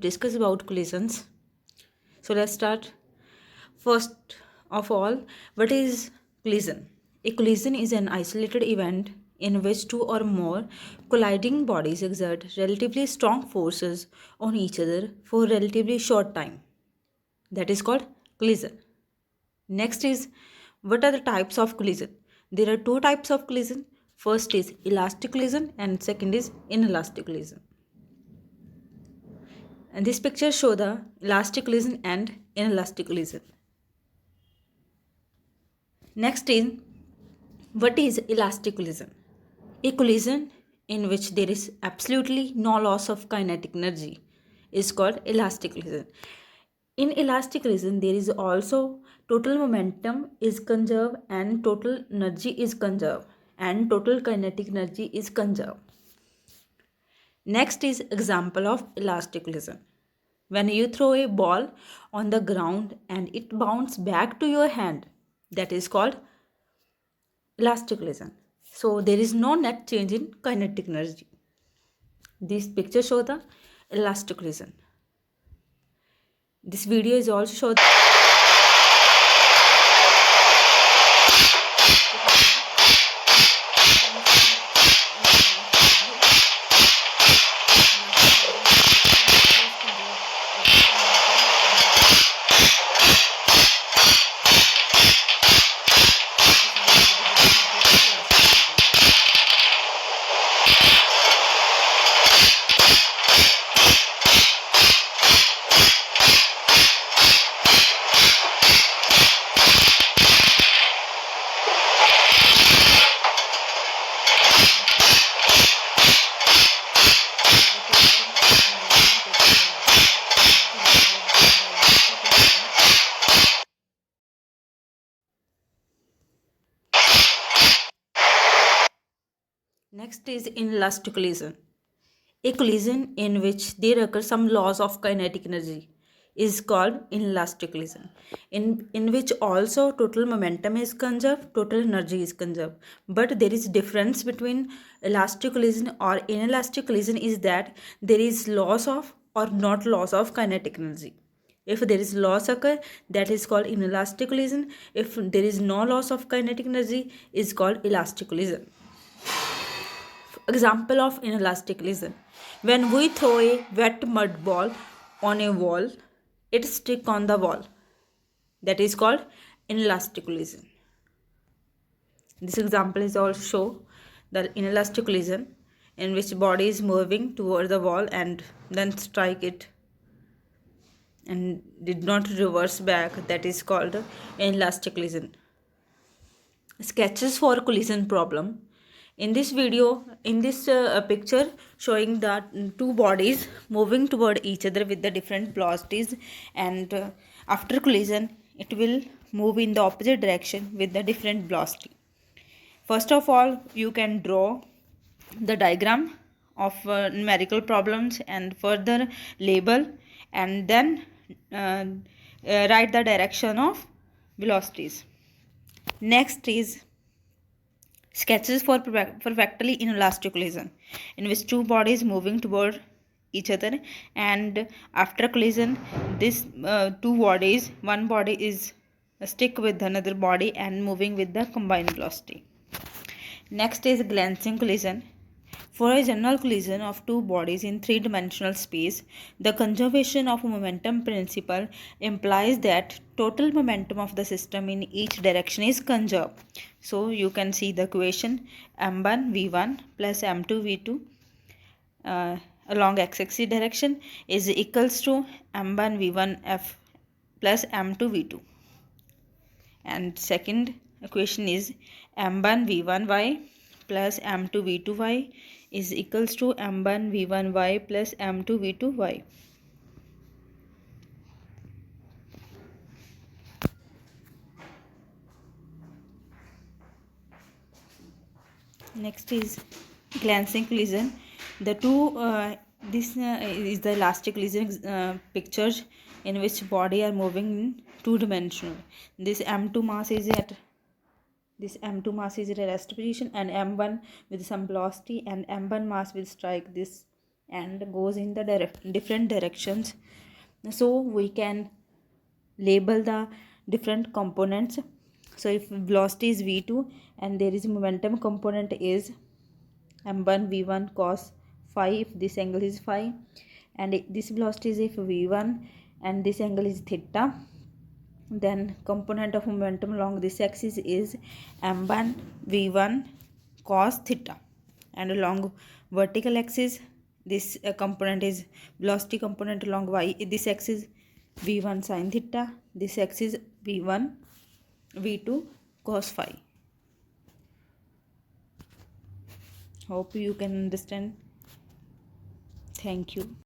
discuss about collisions. So let's start. First of all, what is collision? A collision is an isolated event in which two or more colliding bodies exert relatively strong forces on each other for a relatively short time. That is called collision. Next is, what are the types of collision? There are two types of collision. First is elastic collision and second is inelastic collision. And this picture show the elastic collision and inelastic collision. Next is, what is elastic collision? A collision in which there is absolutely no loss of kinetic energy is called elastic collision. In elastic collision, there is also total momentum is conserved and total energy is conserved and total kinetic energy is conserved. Next is example of elastic collision. When you throw a ball on the ground and it bounces back to your hand, that is called elastic collision. So there is no net change in kinetic energy. This picture shows the elastic collision. This video is also show Next is inelastic collision. A collision in which there occur some loss of kinetic energy is called inelastic collision. In which also total momentum is conserved, total energy is conserved. But there is difference between elastic collision or inelastic collision is that there is loss of or not loss of kinetic energy. If there is loss occur, that is called inelastic collision. If there is no loss of kinetic energy, is called elastic collision. Example of inelastic collision. When we throw a wet mud ball on a wall, it sticks on the wall. That is called inelastic collision. This example is also show the inelastic collision in which body is moving toward the wall and then strike it and did not reverse back. That is called inelastic collision. Sketches for collision problem. In this video, in this picture showing the two bodies moving toward each other with the different velocities, and after collision it will move in the opposite direction with the different velocity. First of all, you can draw the diagram of numerical problems and further label and then write the direction of velocities. Next is sketches for perfectly inelastic collision, in which two bodies moving toward each other, and after collision this two bodies, one body is stick with another body and moving with the combined velocity. Next is glancing collision. For a general collision of two bodies in three-dimensional space, the conservation of momentum principle implies that total momentum of the system in each direction is conserved. So you can see the equation m1 v1 plus m2 v2 along x-axis direction is equals to m1 v1 f plus m2 v2. And second equation is m1 v1 y plus m2 v2 y is equals to m1 v1 y plus m2 v2 y. Next is glancing collision. The two this is the elastic collision pictures in which body are moving in two-dimensional. This m2 mass is at rest position and m1 with some velocity, and m1 mass will strike this and goes in the different directions. So we can label the different components. So if velocity is v2 and there is momentum component is m1 v1 cos phi, if this angle is phi, and this velocity is if v1 and this angle is theta, then component of momentum along this axis is m1 v1 cos theta, and along vertical axis this component is velocity component along y, this axis v1 sin theta, this axis v1 v2 cos phi. Hope you can understand. Thank you.